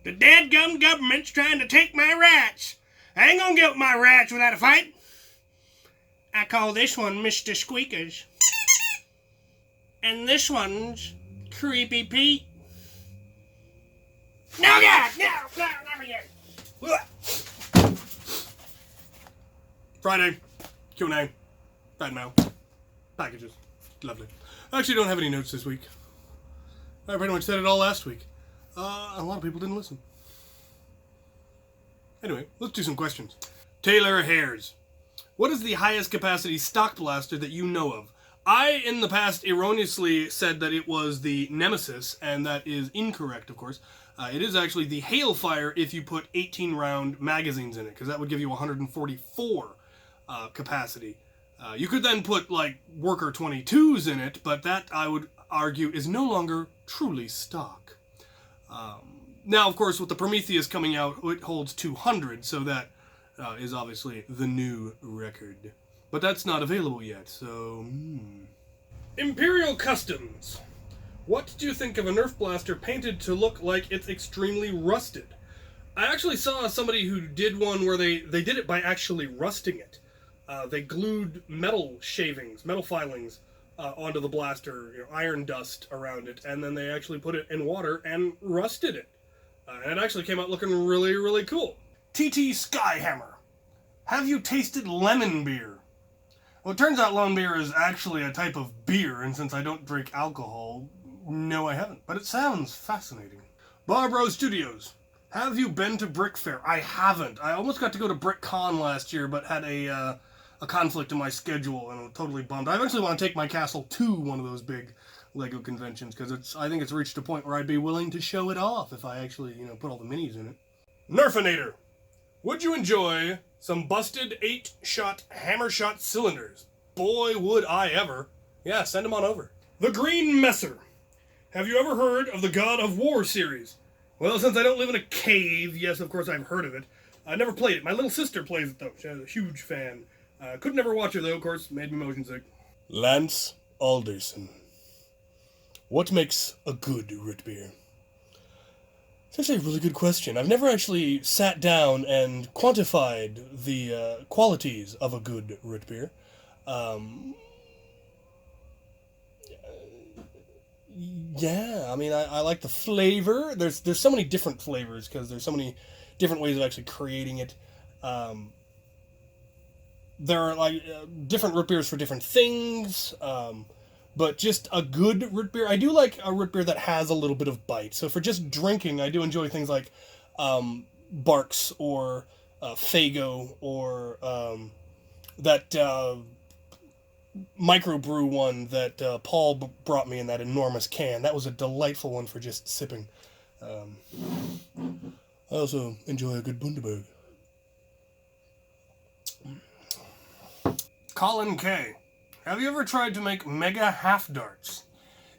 The dadgum government's trying to take my rights. I ain't gonna get my rights without a fight. I call this one Mr. Squeakers. And this one's Creepy Pete. No, God! No, not again! Friday. Q&A. Fanmail. Packages. Lovely. I actually don't have any notes this week. I pretty much said it all last week. A lot of people didn't listen. Anyway, let's do some questions. Taylor Hares. What is the highest capacity stock blaster that you know of? I, in the past, erroneously said that it was the Nemesis, and that is incorrect, of course. It is actually the Hailfire if you put 18-round magazines in it, because that would give you 144 capacity. You could then put, like, Worker 22s in it, but that, I would argue, is no longer truly stock. Now, of course, with the Prometheus coming out, it holds 200, so that is obviously the new record. But that's not available yet, so... Imperial Customs. What do you think of a Nerf blaster painted to look like it's extremely rusted? I actually saw somebody who did one where they did it by actually rusting it. They glued metal shavings, metal filings, onto the blaster, iron dust around it, and then they actually put it in water and rusted it. And it actually came out looking really, really cool. TT Skyhammer. Have you tasted lemon beer? Well, it turns out lemon beer is actually a type of beer, and since I don't drink alcohol, no I haven't. But it sounds fascinating. Barbro Studios. Have you been to Brick Fair? I haven't. I almost got to go to BrickCon last year, but had a conflict in my schedule, and I'm totally bummed. I eventually want to take my castle to one of those big Lego conventions, because I think it's reached a point where I'd be willing to show it off if I actually, put all the minis in it. Nerfinator. Would you enjoy some busted 8-shot hammer-shot cylinders? Boy, would I ever. Yeah, send them on over. The Green Messer. Have you ever heard of the God of War series? Well, since I don't live in a cave, yes, of course I've heard of it. I never played it. My little sister plays it, though. She's a huge fan. Could never watch it, though, of course. Made me motion sick. Lance Alderson. What makes a good root beer? It's actually a really good question. I've never actually sat down and quantified the qualities of a good root beer. Yeah, I mean, I like the flavor. There's so many different flavors because there's so many different ways of actually creating it. There are like different root beers for different things. But just a good root beer. I do like a root beer that has a little bit of bite. So for just drinking, I do enjoy things like Barks or Faygo or that microbrew one that Paul brought me in that enormous can. That was a delightful one for just sipping. I also enjoy a good Bundaberg. Colin K. Have you ever tried to make mega half darts?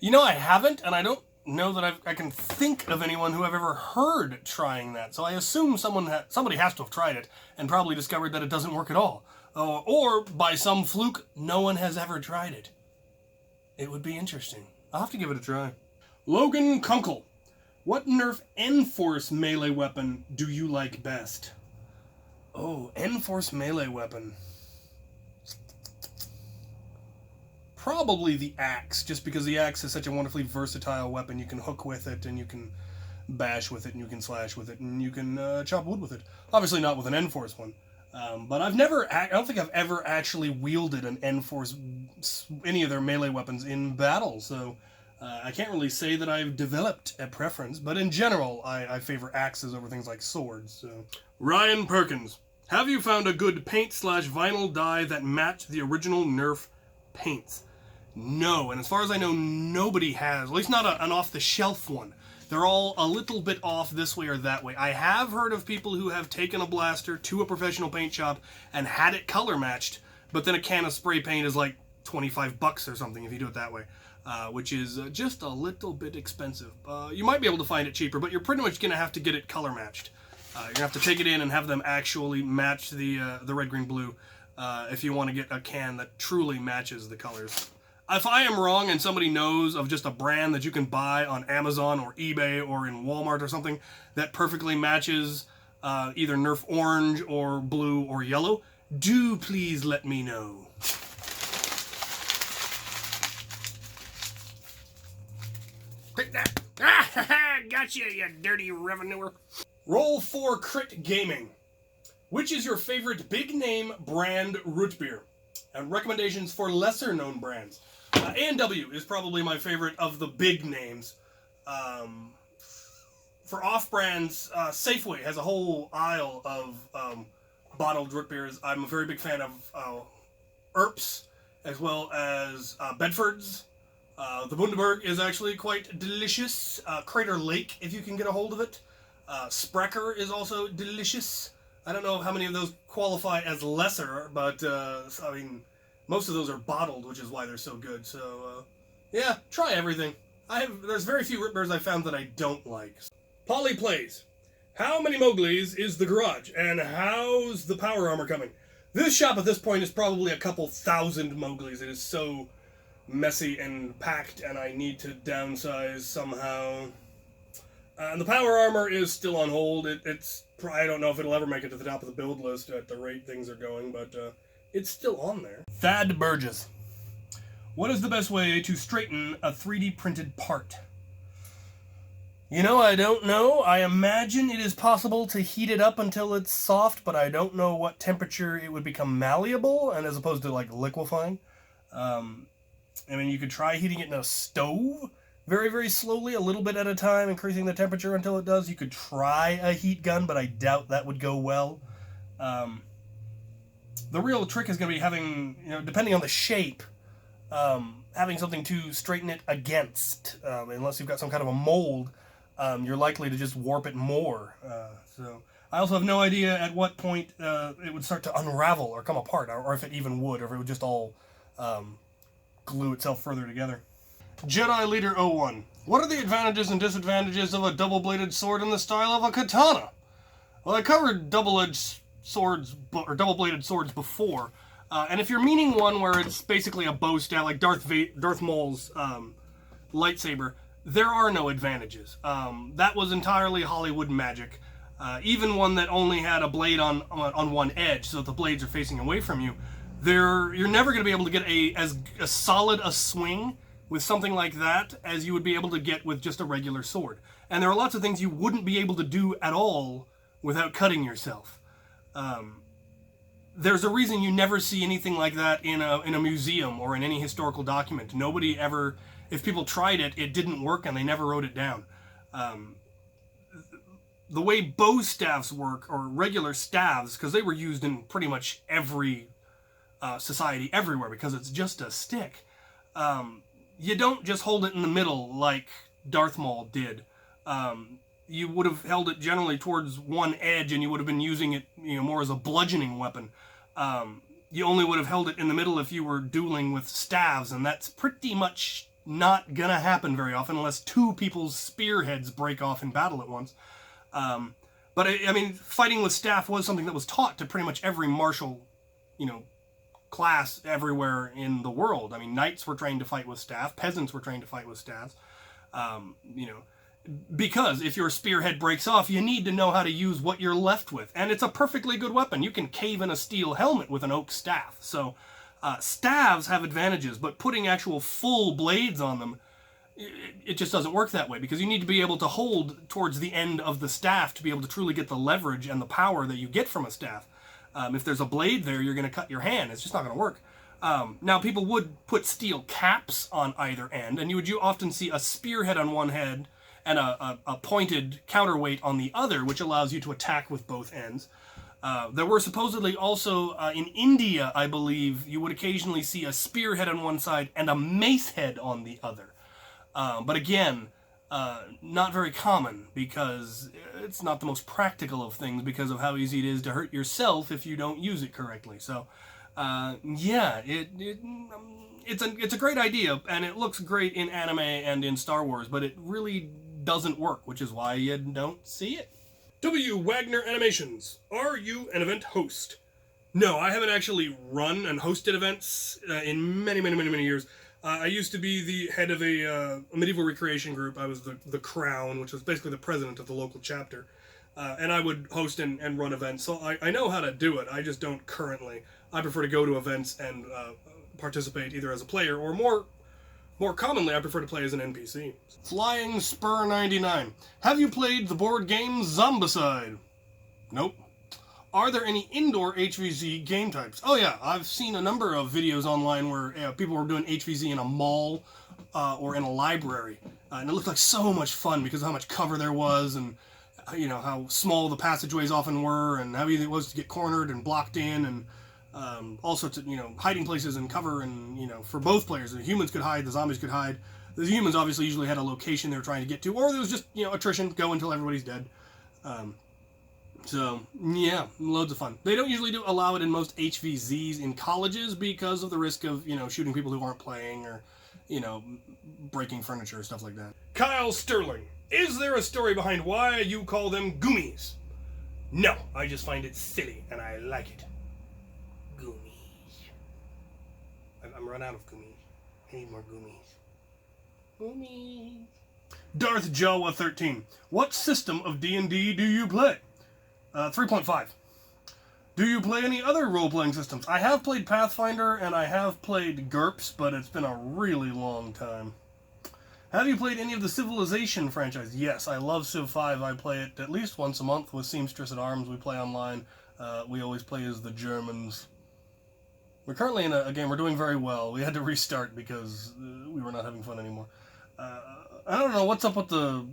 I haven't, and I don't know that I can think of anyone who I've ever heard trying that. So I assume somebody has to have tried it and probably discovered that it doesn't work at all. Or by some fluke, no one has ever tried it. It would be interesting. I'll have to give it a try. Logan Kunkel. What Nerf N-Force melee weapon do you like best? Oh, N-Force melee weapon. Probably the axe, just because the axe is such a wonderfully versatile weapon. You can hook with it, and you can bash with it, and you can slash with it, and you can chop wood with it. Obviously not with an N-Force one. But I don't think I've ever actually wielded an N-Force, any of their melee weapons in battle, so I can't really say that I've developed a preference, but in general, I favor axes over things like swords, so. Ryan Perkins. Have you found a good paint/vinyl dye that matched the original Nerf paints? No, and as far as I know, nobody has. At least not an off-the-shelf one. They're all a little bit off this way or that way. I have heard of people who have taken a blaster to a professional paint shop and had it color matched, but then a can of spray paint is like $25 or something if you do it that way, which is just a little bit expensive. You might be able to find it cheaper, but you're pretty much going to have to get it color matched. You're going to have to take it in and have them actually match the red, green, blue if you want to get a can that truly matches the colors. If I am wrong and somebody knows of just a brand that you can buy on Amazon or eBay or in Walmart or something that perfectly matches either Nerf orange or blue or yellow, do please let me know. Take that. Gotcha, you dirty revenuer. Roll 4 Crit Gaming. Which is your favorite big name brand root beer? And recommendations for lesser known brands. A&W is probably my favorite of the big names. For off-brands, Safeway has a whole aisle of bottled root beers. I'm a very big fan of Earps, as well as Bedford's. The Bundaberg is actually quite delicious. Crater Lake, if you can get a hold of it. Sprecher is also delicious. I don't know how many of those qualify as lesser, but I mean, most of those are bottled, which is why they're so good. So, yeah, try everything. There's very few root beers I found that I don't like. Polly plays. How many Mowglis is the garage, and how's the power armor coming? This shop at this point is probably a couple thousand Mowglis. It is so messy and packed, and I need to downsize somehow. And the power armor is still on hold. I don't know if it'll ever make it to the top of the build list at the rate things are going, but it's still on there. Thad Burgess. What is the best way to straighten a 3D printed part? You know, I don't know. I imagine it is possible to heat it up until it's soft, but I don't know what temperature it would become malleable, and as opposed to like liquefying. I mean, you could try heating it in a stove very, very slowly, a little bit at a time, increasing the temperature until it does. You could try a heat gun, but I doubt that would go well. The real trick is going to be having, depending on the shape, having something to straighten it against. Unless you've got some kind of a mold, you're likely to just warp it more. So I also have no idea at what point it would start to unravel or come apart, or if it even would, or if it would just all glue itself further together. Jedi Leader 01. What are the advantages and disadvantages of a double-bladed sword in the style of a katana? Well, I covered double-edged swords, or double-bladed swords before, and if you're meaning one where it's basically a bow staff, like Darth Maul's lightsaber, there are no advantages. That was entirely Hollywood magic. Even one that only had a blade on one edge, so that the blades are facing away from you, you're never going to be able to get as solid a swing with something like that as you would be able to get with just a regular sword. And there are lots of things you wouldn't be able to do at all without cutting yourself. There's a reason you never see anything like that in a museum or in any historical document. Nobody ever, if people tried it, it didn't work and they never wrote it down. The way bow staffs work, or regular staves, because they were used in pretty much every society everywhere because it's just a stick. You don't just hold it in the middle like Darth Maul did. You would have held it generally towards one edge, and you would have been using it, more as a bludgeoning weapon. You only would have held it in the middle if you were dueling with staves, and that's pretty much not gonna happen very often unless two people's spearheads break off in battle at once. But I mean, fighting with staff was something that was taught to pretty much every martial, class everywhere in the world. I mean, knights were trained to fight with staff, peasants were trained to fight with staffs. Because if your spearhead breaks off, you need to know how to use what you're left with. And it's a perfectly good weapon. You can cave in a steel helmet with an oak staff. So staves have advantages, but putting actual full blades on them, it just doesn't work that way, because you need to be able to hold towards the end of the staff to be able to truly get the leverage and the power that you get from a staff. If there's a blade there, you're going to cut your hand. It's just not going to work. Now, people would put steel caps on either end, and you would often see a spearhead on one head and a pointed counterweight on the other, which allows you to attack with both ends. There were supposedly also, in India, I believe, you would occasionally see a spearhead on one side and a mace head on the other. But again, not very common, because it's not the most practical of things because of how easy it is to hurt yourself if you don't use it correctly. So, yeah, it's a great idea, and it looks great in anime and in Star Wars, but it really doesn't work, which is why you don't see it. W. Wagner Animations. Are you an event host? No, I haven't actually run and hosted events in many, many, many, many years. I used to be the head of a medieval recreation group. I was the crown, which was basically the president of the local chapter. And I would host and run events, so I know how to do it. I just don't currently. I prefer to go to events and participate either as a player or more commonly, I prefer to play as an NPC. Flying Spur 99. Have you played the board game Zombicide? Nope. Are there any indoor HVZ game types? Oh yeah, I've seen a number of videos online where people were doing HVZ in a mall or in a library. And it looked like so much fun because of how much cover there was and how small the passageways often were and how easy it was to get cornered and blocked in and all sorts of, hiding places and cover and, for both players. The humans could hide, the zombies could hide. The humans obviously usually had a location they were trying to get to, or there was just, attrition, go until everybody's dead. So, yeah, loads of fun. They don't usually allow it in most HVZs in colleges because of the risk of, shooting people who aren't playing or, breaking furniture or stuff like that. Kyle Sterling. Is there a story behind why you call them Goomies? No, I just find it silly and I like it. Goomies. I'm run out of Goomies. I need more Goomies. Goomies. Darth Jawa 13. What system of D&D do you play? 3.5. Do you play any other role-playing systems? I have played Pathfinder and I have played GURPS, but it's been a really long time. Have you played any of the Civilization franchise? Yes, I love Civ 5. I play it at least once a month with Seamstress at Arms. We play online. We always play as the Germans. We're currently in a game. We're doing very well. We had to restart because we were not having fun anymore. I don't know what's up with the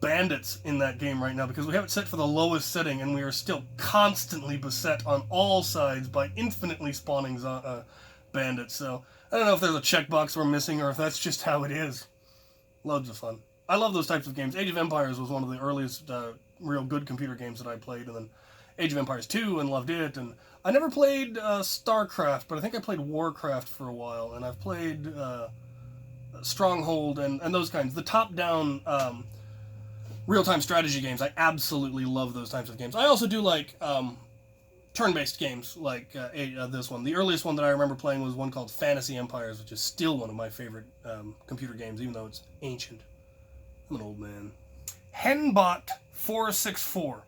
bandits in that game right now because we have it set for the lowest setting and we are still constantly beset on all sides by infinitely spawning bandits. So I don't know if there's a checkbox we're missing or if that's just how it is. Loads of fun. I love those types of games. Age of Empires was one of the earliest real good computer games that I played, and then Age of Empires 2 and loved it. And I never played StarCraft, but I think I played Warcraft for a while, and I've played Stronghold and those kinds. The top-down real-time strategy games, I absolutely love those types of games. I also do like turn-based games like this one. The earliest one that I remember playing was one called Fantasy Empires, which is still one of my favorite computer games, even though it's ancient. I'm an old man. Henbot464.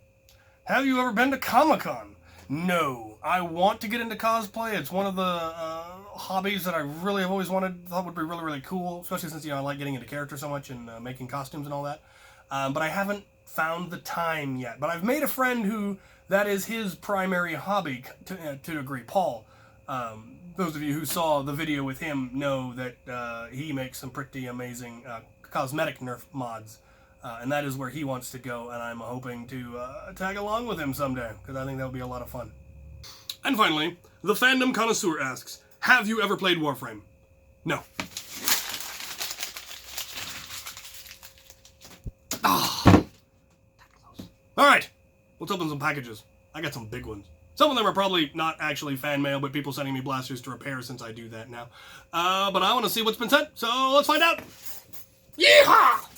Have you ever been to Comic-Con? No. I want to get into cosplay. It's one of the hobbies that I really have always thought would be really, really cool, especially since, I like getting into character so much and making costumes and all that. But I haven't found the time yet. But I've made a friend who that is his primary hobby to a degree, Paul. Those of you who saw the video with him know that he makes some pretty amazing cosmetic Nerf mods. And that is where he wants to go, and I'm hoping to tag along with him someday, because I think that would be a lot of fun. And finally, the Fandom Connoisseur asks, have you ever played Warframe? No. Alright, let's open some packages. I got some big ones. Some of them are probably not actually fan mail, but people sending me blasters to repair since I do that now. But I want to see what's been sent, so let's find out! Yeehaw!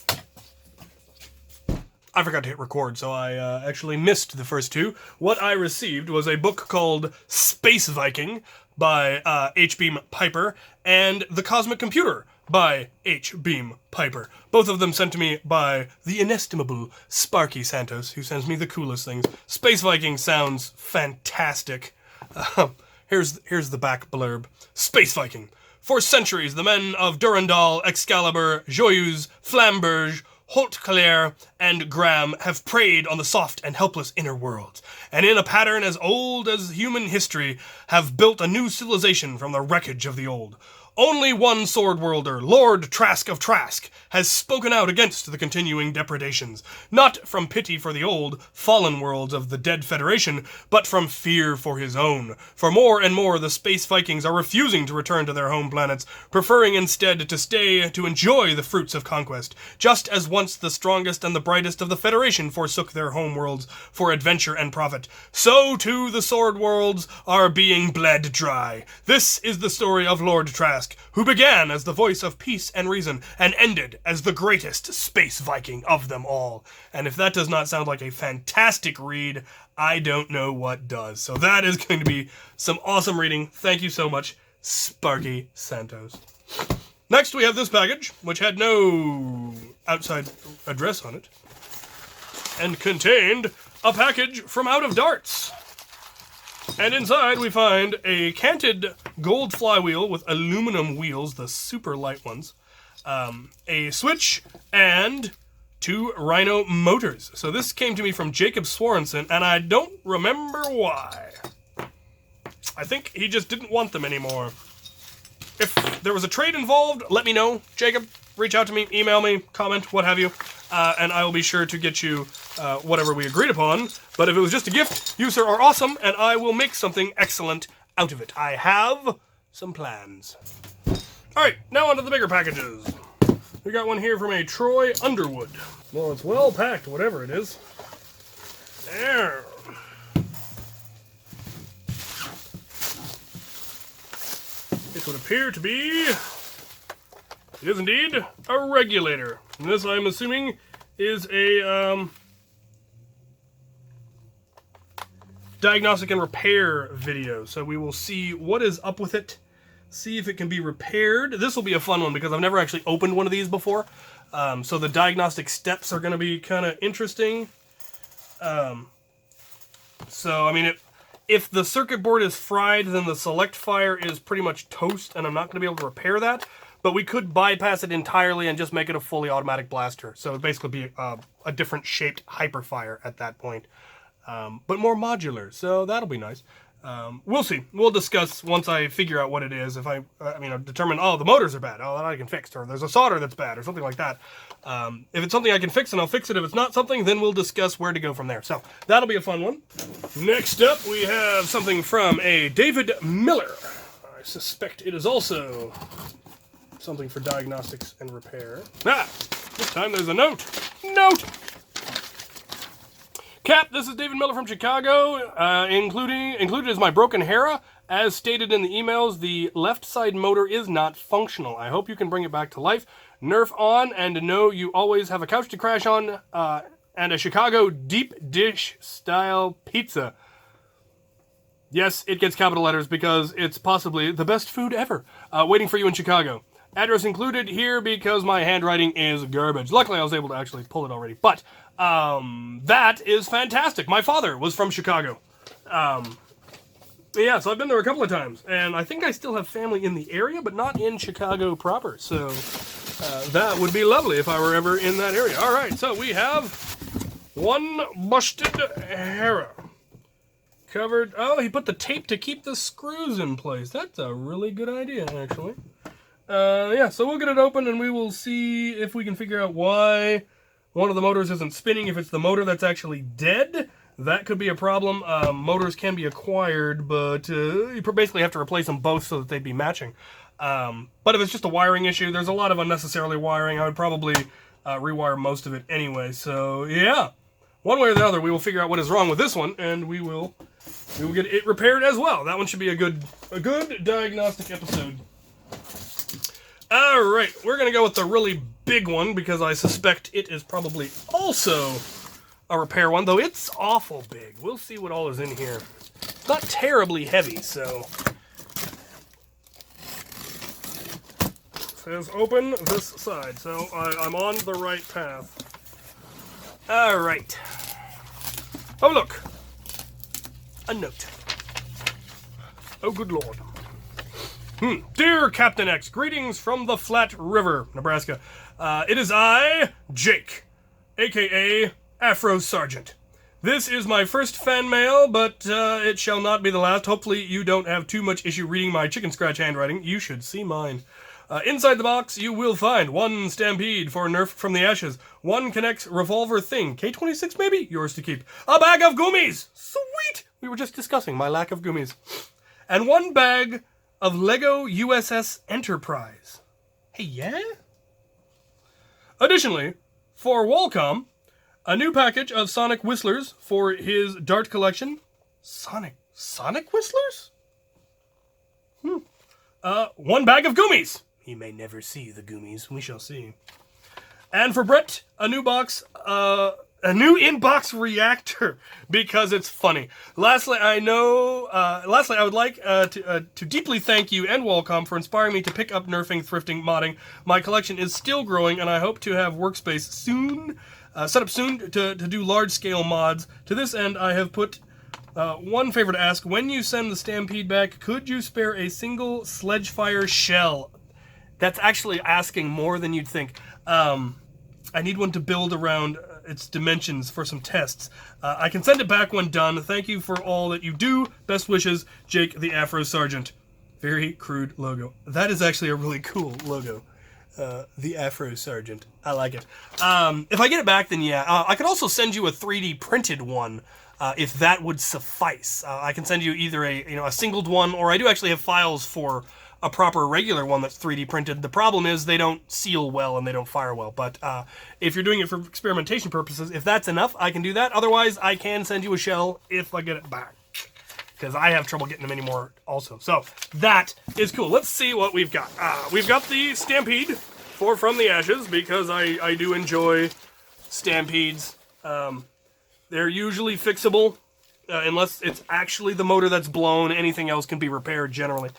I forgot to hit record, so I actually missed the first two. What I received was a book called Space Viking by H. Beam Piper and The Cosmic Computer by H. Beam Piper. Both of them sent to me by the inestimable Sparky Santos, who sends me the coolest things. Space Viking sounds fantastic. Here's the back blurb. Space Viking. For centuries, the men of Durandal, Excalibur, Joyeuse, Flamberge, Haute-Claire, and Graham have preyed on the soft and helpless inner world, and in a pattern as old as human history, have built a new civilization from the wreckage of the old. Only one sword worlder, Lord Trask of Trask, has spoken out against the continuing depredations, not from pity for the old, fallen worlds of the dead Federation, but from fear for his own. For more and more, the Space Vikings are refusing to return to their home planets, preferring instead to stay to enjoy the fruits of conquest, just as once the strongest and the brightest of the Federation forsook their home worlds for adventure and profit. So too the sword worlds are being bled dry. This is the story of Lord Trask, who began as the voice of peace and reason, and ended as the greatest Space Viking of them all. And if that does not sound like a fantastic read, I don't know what does. So that is going to be some awesome reading. Thank you so much, Sparky Santos. Next, we have this package, which had no outside address on it, and contained a package from Out of Darts. And inside, we find a canted gold flywheel with aluminum wheels, the super light ones, a switch, and 2 Rhino motors. So this came to me from Jacob Swarenson, and I don't remember why. I think he just didn't want them anymore. If there was a trade involved, let me know. Jacob, reach out to me, email me, comment, what have you, and I will be sure to get you whatever we agreed upon. But if it was just a gift, you, sir, are awesome, and I will make something excellent out of it. I have some plans. All right, now on to the bigger packages. We got one here from a Troy Underwood. Well, it's well packed, whatever it is. There. This would appear to be, it is indeed, a regulator. And this, I'm assuming, is a diagnostic and repair video. So we will see what is up with it, see if it can be repaired. This will be a fun one because I've never actually opened one of these before. So the diagnostic steps are going to be kind of interesting. So, I mean, if the circuit board is fried, then the select fire is pretty much toast, and I'm not going to be able to repair that. But we could bypass it entirely and just make it a fully automatic blaster. So it would basically be a different shaped hyperfire at that point. But more modular, so that'll be nice. We'll see. We'll discuss once I figure out what it is. If I determine, oh, the motors are bad, oh, that I can fix, or there's a solder that's bad, or something like that. If it's something I can fix, then I'll fix it. If it's not something, then we'll discuss where to go from there. So that'll be a fun one. Next up, we have something from a David Miller. I suspect it is also something for diagnostics and repair. This time there's a note. Note! Cap, this is David Miller from Chicago. Included is my broken Hera. As stated in the emails, the left side motor is not functional. I hope you can bring it back to life. Nerf on, and know you always have a couch to crash on, and a Chicago deep dish style pizza. Yes, it gets capital letters because it's possibly the best food ever. Waiting for you in Chicago. Address included here because my handwriting is garbage. Luckily, I was able to actually pull it already. But that is fantastic. My father was from Chicago. Yeah, so I've been there a couple of times. And I think I still have family in the area, but not in Chicago proper. So that would be lovely if I were ever in that area. All right, so we have one busted Hera. Covered. Oh, he put the tape to keep the screws in place. That's a really good idea, actually. Yeah, so we'll get it open and we will see if we can figure out why one of the motors isn't spinning. If it's the motor that's actually dead, that could be a problem. Motors can be acquired, but you basically have to replace them both so that they'd be matching. But if it's just a wiring issue, there's a lot of unnecessarily wiring. I would probably rewire most of it anyway. So yeah, one way or the other, we will figure out what is wrong with this one, and we will get it repaired as well. That one should be a good diagnostic episode. All right, we're going to go with the really big one because I suspect it is probably also a repair one, though it's awful big. We'll see what all is in here. It's not terribly heavy, so. It says open this side, so I'm on the right path. All right. Oh, look. A note. Oh, good Lord. Dear Captain X, greetings from the Flat River, Nebraska. It is I, Jake, a.k.a. Afro Sergeant. This is my first fan mail, but it shall not be the last. Hopefully you don't have too much issue reading my chicken scratch handwriting. You should see mine. Inside the box, you will find one Stampede for Nerf from the Ashes, one Connects revolver thing, K26 maybe, yours to keep, a bag of gummies, sweet, we were just discussing my lack of gummies, and one bag of Lego USS Enterprise. Hey, yeah? Additionally, for Walcom, a new package of Sonic Whistlers for his Dart collection. Sonic Whistlers? One bag of gummies. He may never see the gummies. We shall see. And for Brett, a new box, a new inbox reactor because it's funny. Lastly, I would like to deeply thank you and Wallcom for inspiring me to pick up nerfing, thrifting, modding. My collection is still growing, and I hope to have workspace soon, set up soon to do large-scale mods. To this end, I have put one favor to ask. When you send the Stampede back, could you spare a single Sledgefire shell? That's actually asking more than you'd think. I need one to build around its dimensions for some tests. I can send it back when done. Thank you for all that you do. Best wishes, Jake the Afro Sergeant. Very crude logo. That is actually a really cool logo. The Afro Sergeant. I like it. If I get it back, then yeah. I could also send you a 3D printed one, if that would suffice. I can send you either a singled one, or I do actually have files for a proper regular one that's 3D printed. The problem is they don't seal well and they don't fire well. But if you're doing it for experimentation purposes, if that's enough, I can do that. Otherwise, I can send you a shell if I get it back, because I have trouble getting them anymore also. So that is cool. Let's see what we've got. We've got the Stampede from the Ashes, because I do enjoy Stampedes. They're usually fixable. Unless it's actually the motor that's blown, anything else can be repaired generally.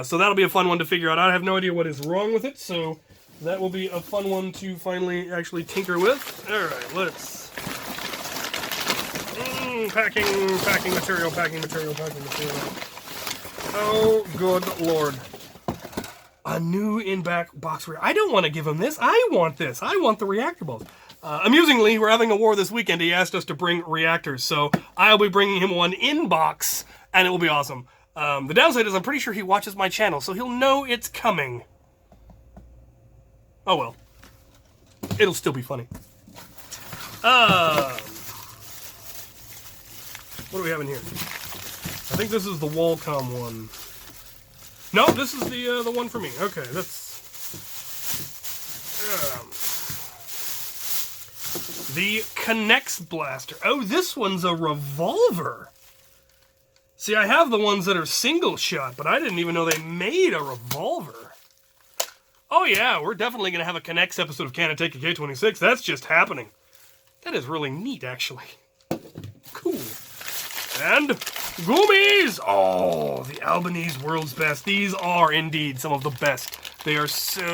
So that'll be a fun one to figure out. I have no idea what is wrong with it, so that will be a fun one to finally actually tinker with. Alright, let's... packing material. Oh, good lord. A new in-box reactor. I don't want to give him this. I want this. I want the reactor balls. Amusingly, we're having a war this weekend. He asked us to bring reactors, so I'll be bringing him one in box, and it will be awesome. The downside is I'm pretty sure he watches my channel, so he'll know it's coming. Oh well. It'll still be funny. What do we have in here? I think this is the Wallcom one. No, this is the one for me. Okay, that's... the Connects Blaster. Oh, this one's a revolver. See, I have the ones that are single shot, but I didn't even know they made a revolver. Oh yeah, we're definitely going to have a Connects episode of Can It Take a K-26. That's just happening. That is really neat, actually. Cool. And Goomies! Oh, the Albanese World's Best. These are indeed some of the best. They are so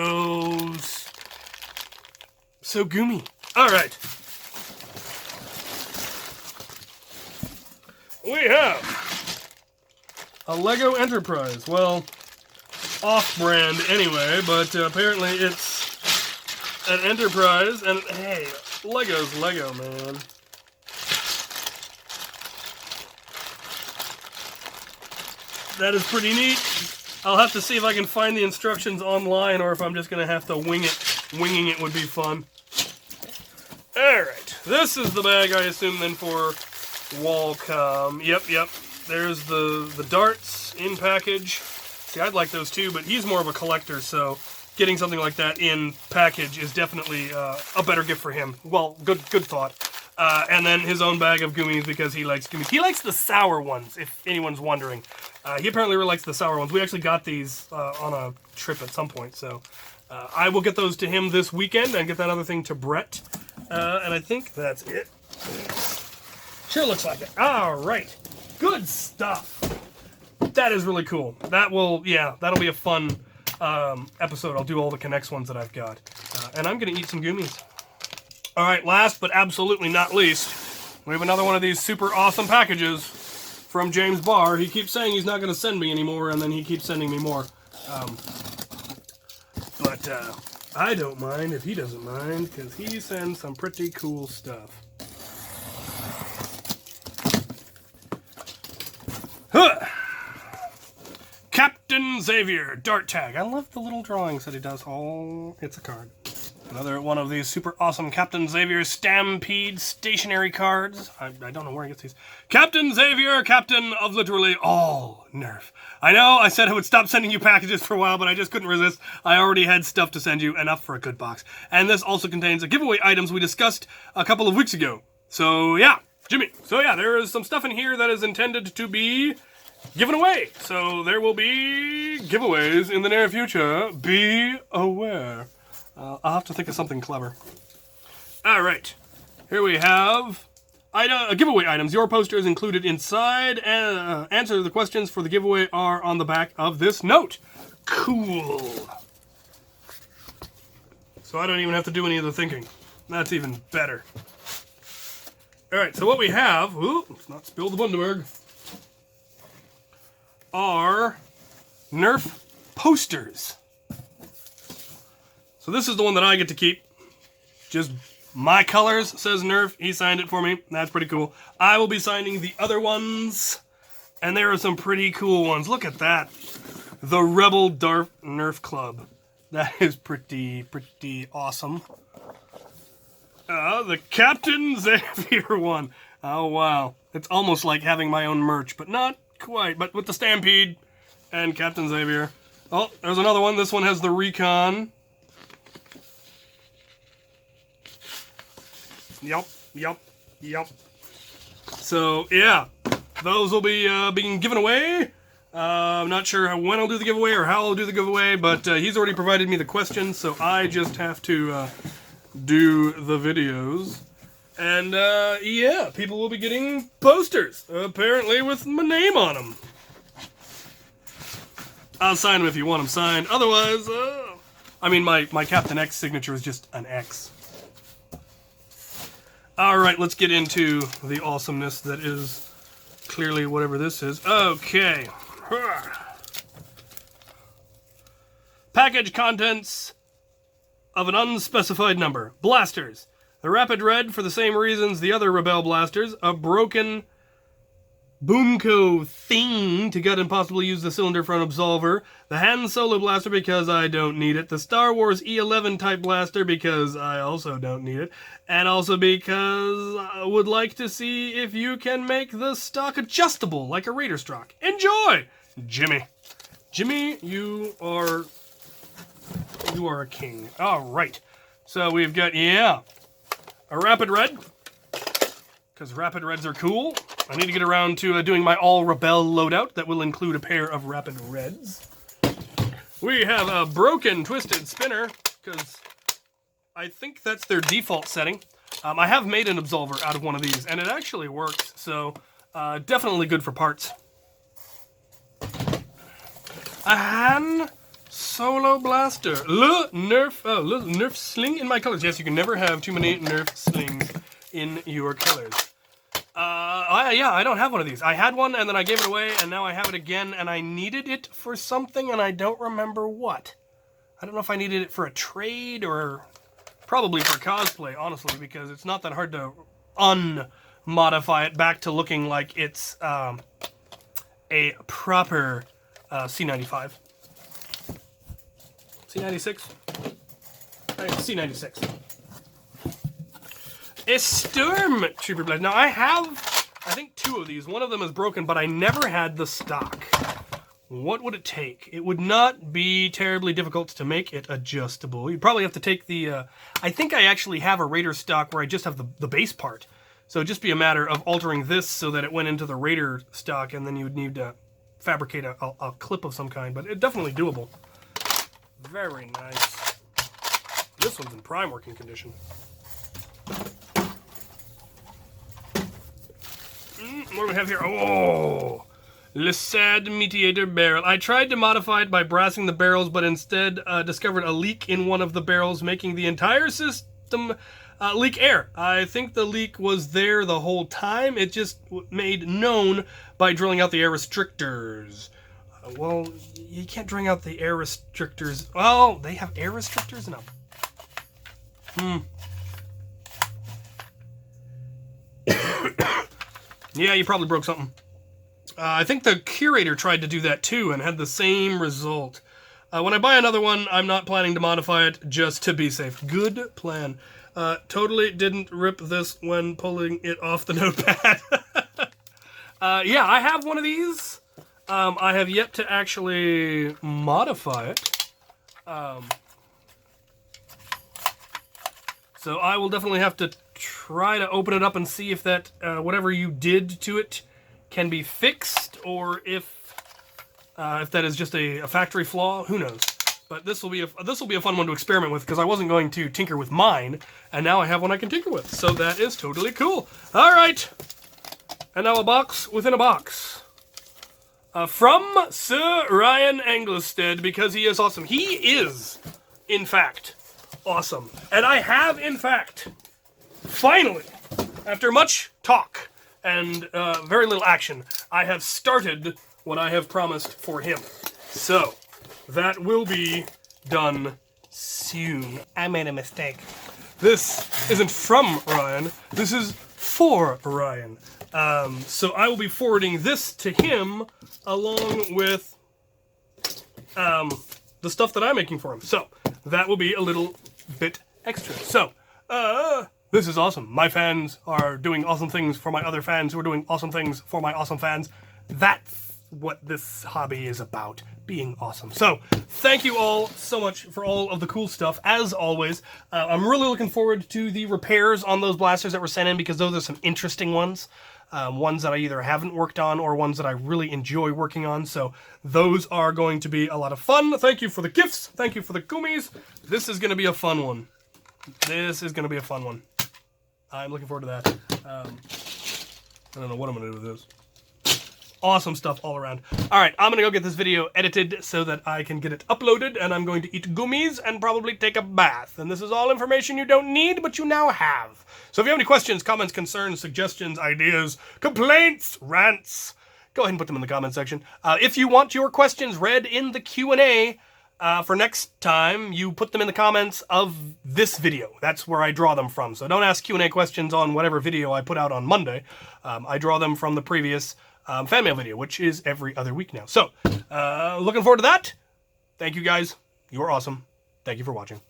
goomy. All right. We have a Lego Enterprise. Well, off-brand anyway, but apparently it's an Enterprise, and hey, Lego's Lego, man. That is pretty neat. I'll have to see if I can find the instructions online, or if I'm just going to have to wing it. Winging it would be fun. Alright, this is the bag, I assume, then, for Wallcom. Yep. There's the darts in package. See, I'd like those too, but he's more of a collector, so getting something like that in package is definitely a better gift for him. Well, good thought. And then his own bag of gummies, because he likes gummies. He likes the sour ones, if anyone's wondering. He apparently really likes the sour ones. We actually got these on a trip at some point, so I will get those to him this weekend and get that other thing to Brett. And I think that's it. Sure looks like it. All right. Good stuff. That is really cool. That'll be a fun episode. I'll do all the Connects ones that I've got. And I'm going to eat some gummies. All right, last but absolutely not least, we have another one of these super awesome packages from James Barr. He keeps saying he's not going to send me anymore, and then he keeps sending me more. But I don't mind if he doesn't mind, because he sends some pretty cool stuff. Huh. Captain Xavier, dart tag. I love the little drawings that he does. Oh, it's a card. Another one of these super awesome Captain Xavier Stampede stationary cards. I don't know where I get these. Captain Xavier, captain of literally all Nerf. I know I said I would stop sending you packages for a while, but I just couldn't resist. I already had stuff to send you, enough for a good box. And this also contains the giveaway items we discussed a couple of weeks ago. So yeah, Jimmy. So yeah, there is some stuff in here that is intended to be given away. So there will be giveaways in the near future. Be aware. I'll have to think of something clever. Alright. Here we have giveaway items. Your poster is included inside, and answer the questions for the giveaway are on the back of this note. Cool. So I don't even have to do any of the thinking. That's even better. Alright, so what we have, let's not spill the Bundaberg, are Nerf posters. So this is the one that I get to keep. Just my colors, says Nerf. He signed it for me. That's pretty cool. I will be signing the other ones. And there are some pretty cool ones. Look at that. The Rebel Nerf Club. That is pretty awesome. The Captain Xavier one. Oh, wow. It's almost like having my own merch, but not quite. But with the Stampede and Captain Xavier. Oh, there's another one. This one has the Recon. Yep. So, yeah. Those will be being given away. I'm not sure when I'll do the giveaway or how I'll do the giveaway, but he's already provided me the questions, so I just have to do the videos. And, yeah, people will be getting posters, apparently with my name on them. I'll sign them if you want them signed. Otherwise, I mean, my Captain X signature is just an X. Alright, let's get into the awesomeness that is clearly whatever this is. Okay. Package contents of an unspecified number. Blasters. The Rapid Red for the same reasons the other Rebel blasters. A broken Boomco thing to gut and possibly use the cylinder for an absolver. The Han Solo blaster because I don't need it. The Star Wars E11 type blaster because I also don't need it. And also because I would like to see if you can make the stock adjustable like a Raider stock. Enjoy! Jimmy. Jimmy, you are a king. Alright. So we've got, a Rapid Red. Because Rapid Reds are cool. I need to get around to doing my all-Rebel loadout. That will include a pair of Rapid Reds. We have a broken Twisted Spinner, because I think that's their default setting. I have made an absolver out of one of these, and it actually works, so definitely good for parts. A Han Solo Blaster. Nerf sling in my colors. Yes, you can never have too many Nerf slings in your colors. I don't have one of these. I had one and then I gave it away and now I have it again and I needed it for something and I don't remember what. I don't know if I needed it for a trade or probably for cosplay, honestly, because it's not that hard to unmodify it back to looking like it's a proper C95. C96? C96. A Stormtrooper Blade. Now, I have, I think, 2 of these. One of them is broken, but I never had the stock. What would it take? It would not be terribly difficult to make it adjustable. You'd probably have to take the, I think I actually have a Raider stock where I just have the base part. So it'd just be a matter of altering this so that it went into the Raider stock, and then you would need to fabricate a clip of some kind, but it's definitely doable. Very nice. This one's in prime working condition. What do we have here? Oh! Lissad Mediator Barrel. I tried to modify it by brassing the barrels, but instead discovered a leak in one of the barrels, making the entire system leak air. I think the leak was there the whole time. It just made known by drilling out the air restrictors. Well, you can't drain out the air restrictors. Oh, they have air restrictors? No. Yeah, you probably broke something. I think the Curator tried to do that too and had the same result. When I buy another one, I'm not planning to modify it just to be safe. Good plan. Totally didn't rip this when pulling it off the notepad. Yeah, I have one of these. I have yet to actually modify it. So I will definitely have to try to open it up and see if that, whatever you did to it can be fixed, or if that is just a factory flaw. Who knows? But this will be a fun one to experiment with, because I wasn't going to tinker with mine, and now I have one I can tinker with. So that is totally cool. All right. And now a box within a box. From Sir Ryan Anglestead, because he is awesome. He is, in fact, awesome. And I have, in fact, finally, after much talk and very little action, I have started what I have promised for him. So, that will be done soon. I made a mistake. This isn't from Ryan. This is for Ryan. So I will be forwarding this to him along with the stuff that I'm making for him. So that will be a little bit extra. So this is awesome. My fans are doing awesome things for my other fans who are doing awesome things for my awesome fans. That's what this hobby is about, being awesome. So thank you all so much for all of the cool stuff, as always. I'm really looking forward to the repairs on those blasters that were sent in, because those are some interesting ones. Ones that I either haven't worked on or ones that I really enjoy working on. So those are going to be a lot of fun. Thank you for the gifts. Thank you for the gummies. This is going to be a fun one. This is going to be a fun one. I'm looking forward to that. I don't know what I'm going to do with this. Awesome stuff all around. All right, I'm going to go get this video edited so that I can get it uploaded, and I'm going to eat gummies and probably take a bath. And this is all information you don't need, but you now have. So if you have any questions, comments, concerns, suggestions, ideas, complaints, rants, go ahead and put them in the comment section. If you want your questions read in the Q&A for next time, you put them in the comments of this video. That's where I draw them from. So don't ask Q&A questions on whatever video I put out on Monday. I draw them from the previous fan mail video, which is every other week now. So, looking forward to that. Thank you guys. You are awesome. Thank you for watching.